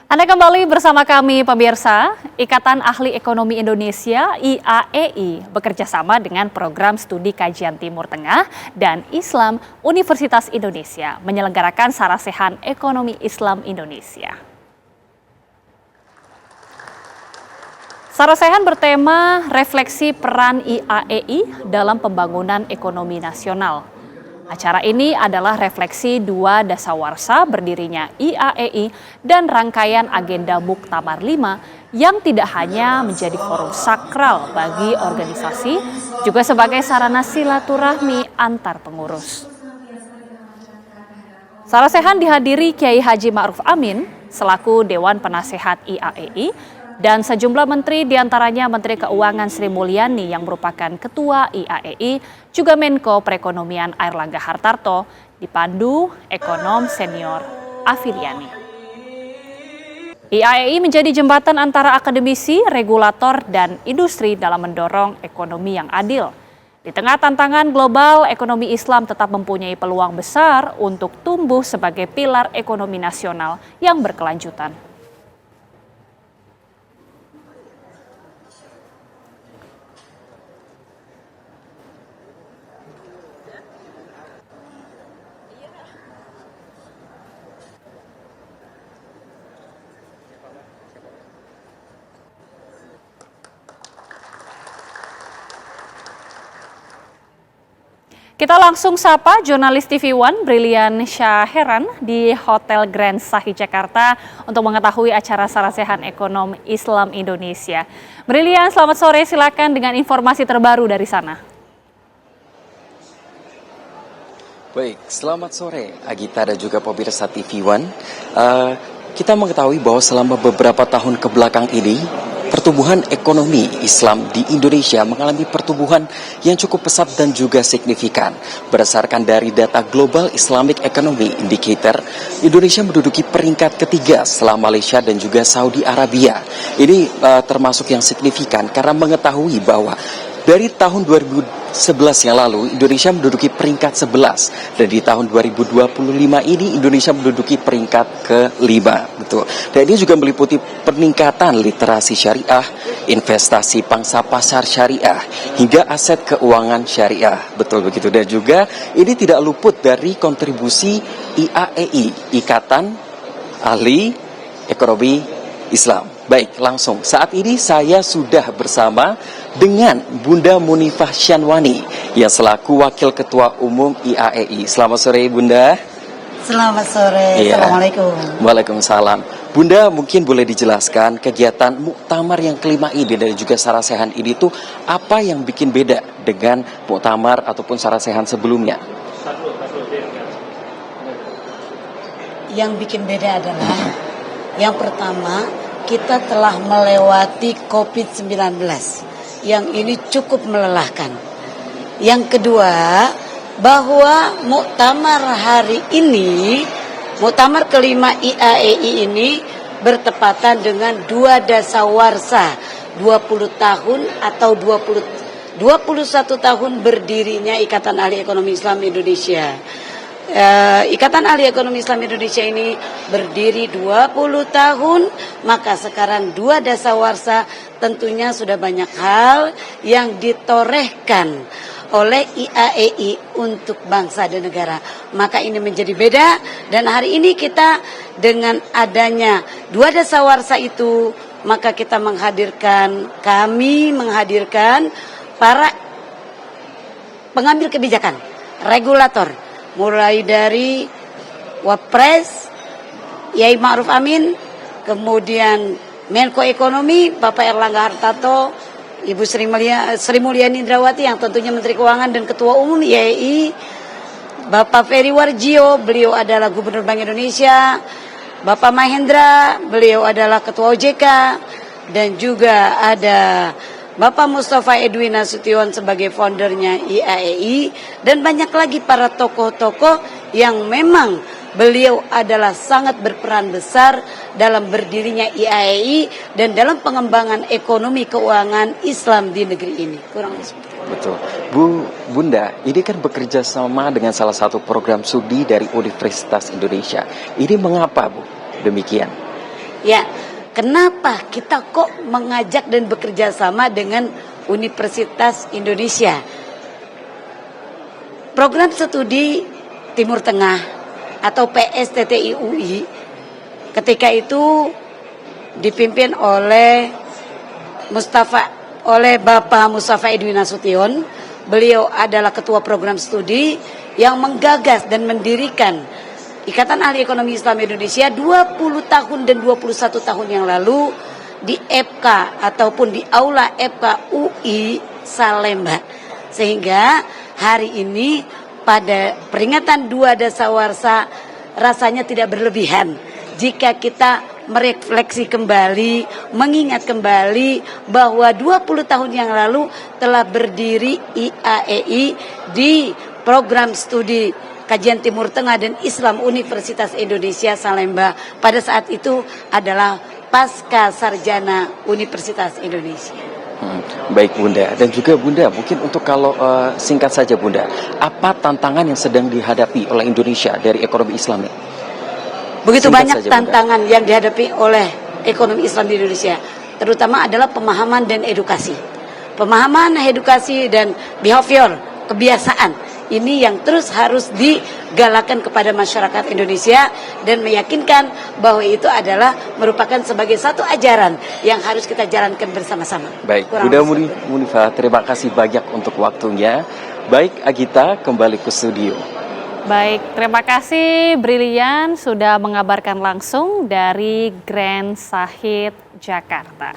Anda kembali bersama kami pemirsa. Ikatan Ahli Ekonomi Indonesia IAEI bekerja sama dengan Program Studi Kajian Timur Tengah dan Islam Universitas Indonesia menyelenggarakan Sarasehan Ekonomi Islam Indonesia. Sarasehan bertema refleksi peran IAEI dalam pembangunan ekonomi nasional. Acara ini adalah refleksi dua dasawarsa berdirinya IAEI dan rangkaian agenda Muktamar 5 yang tidak hanya menjadi forum sakral bagi organisasi, juga sebagai sarana silaturahmi antar pengurus. Sarasehan dihadiri Kiai Haji Ma'ruf Amin selaku Dewan Penasehat IAEI dan sejumlah menteri, diantaranya Menteri Keuangan Sri Mulyani yang merupakan Ketua IAEI, juga Menko Perekonomian Airlangga Hartarto, dipandu ekonom senior Afiliani. IAEI menjadi jembatan antara akademisi, regulator, dan industri dalam mendorong ekonomi yang adil. Di tengah tantangan global, ekonomi Islam tetap mempunyai peluang besar untuk tumbuh sebagai pilar ekonomi nasional yang berkelanjutan. Kita langsung sapa jurnalis TV One Brilian Syaheran di Hotel Grand Sahi Jakarta untuk mengetahui acara Sarasehan Ekonomi Islam Indonesia. Brilian, selamat sore, silakan dengan informasi terbaru dari sana. Baik, selamat sore Agita dan juga pemirsa TV One. Kita mengetahui bahwa selama beberapa tahun kebelakang ini, pertumbuhan ekonomi Islam di Indonesia mengalami pertumbuhan yang cukup pesat dan juga signifikan. Berdasarkan dari data Global Islamic Economy Indicator, Indonesia menduduki peringkat ketiga setelah Malaysia dan juga Saudi Arabia. Ini termasuk yang signifikan karena mengetahui bahwa dari tahun 2011 yang lalu, Indonesia menduduki peringkat 11. Dan di tahun 2025 ini, Indonesia menduduki peringkat ke-5. Betul. Dan ini juga meliputi peningkatan literasi syariah, investasi pangsa pasar syariah, hingga aset keuangan syariah. Betul begitu. Dan juga ini tidak luput dari kontribusi IAEI, Ikatan Ahli Ekonomi Islam. Baik, langsung. Saat ini saya sudah bersama dengan Bunda Munifah Syanwani yang selaku Wakil Ketua Umum IAEI. Selamat sore Bunda. Selamat sore. Iya. Assalamualaikum. Waalaikumsalam. Bunda, mungkin boleh dijelaskan kegiatan Muktamar yang kelima ini dan juga Sarasehan ini tuh apa yang bikin beda dengan Muktamar ataupun Sarasehan sebelumnya? Yang bikin beda adalah yang pertama, kita telah melewati COVID-19 yang ini cukup melelahkan. Yang kedua, bahwa muktamar hari ini, muktamar kelima IAEI ini bertepatan dengan dua dasawarsa 20 tahun atau 21 tahun berdirinya Ikatan Ahli Ekonomi Islam Indonesia. Ikatan Ahli Ekonomi Islam Indonesia ini berdiri 20 tahun, maka sekarang dua dasawarsa tentunya sudah banyak hal yang ditorehkan oleh IAEI untuk bangsa dan negara. Maka ini menjadi beda, dan hari ini kita dengan adanya dua dasawarsa itu, maka kita kami menghadirkan para pengambil kebijakan, regulator, mulai dari Wapres, Kiai Ma'ruf Amin, kemudian Menko Ekonomi, Bapak Airlangga Hartarto, Ibu Sri Mulyani Indrawati yang tentunya Menteri Keuangan dan Ketua Umum IAEI, Bapak Ferry Warjio, beliau adalah Gubernur Bank Indonesia, Bapak Mahendra, beliau adalah Ketua OJK, dan juga ada Bapak Mustafa Edwin Nasution sebagai foundernya IAEI, dan banyak lagi para tokoh-tokoh yang memang beliau adalah sangat berperan besar dalam berdirinya IAEI dan dalam pengembangan ekonomi keuangan Islam di negeri ini. Kurang lebih seperti itu. Betul. Bunda, ini kan bekerja sama dengan salah satu program studi dari Universitas Indonesia. Ini mengapa, Bu, demikian? Ya, kenapa kita kok mengajak dan bekerja sama dengan Universitas Indonesia? Program studi Timur Tengah atau PSTTI-UI ketika itu dipimpin oleh Bapak Mustafa Edwin Nasution. Beliau adalah ketua program studi yang menggagas dan mendirikan Ikatan Ahli Ekonomi Islam Indonesia 20 tahun dan 21 tahun yang lalu di FK ataupun di Aula FK UI Salemba. Sehingga hari ini pada peringatan 2 Dasawarsa rasanya tidak berlebihan jika kita merefleksi kembali, mengingat kembali bahwa 20 tahun yang lalu telah berdiri IAEI di program studi Kajian Timur Tengah dan Islam Universitas Indonesia Salemba. Pada saat itu adalah Pasca Sarjana Universitas Indonesia. Baik Bunda, dan juga Bunda mungkin untuk kalau singkat saja Bunda, apa tantangan yang sedang dihadapi oleh Indonesia dari ekonomi Islam ini? Begitu Singkat banyak saja, tantangan yang dihadapi oleh ekonomi Islam di Indonesia, terutama adalah pemahaman dan edukasi. Pemahaman, edukasi, dan behavior, kebiasaan. Ini yang terus harus digalakan kepada masyarakat Indonesia dan meyakinkan bahwa itu adalah merupakan sebagai satu ajaran yang harus kita jalankan bersama-sama. Baik, Bunda Munifah, terima kasih banyak untuk waktunya. Baik, Agita kembali ke studio. Baik, terima kasih Brilian sudah mengabarkan langsung dari Grand Sahid, Jakarta.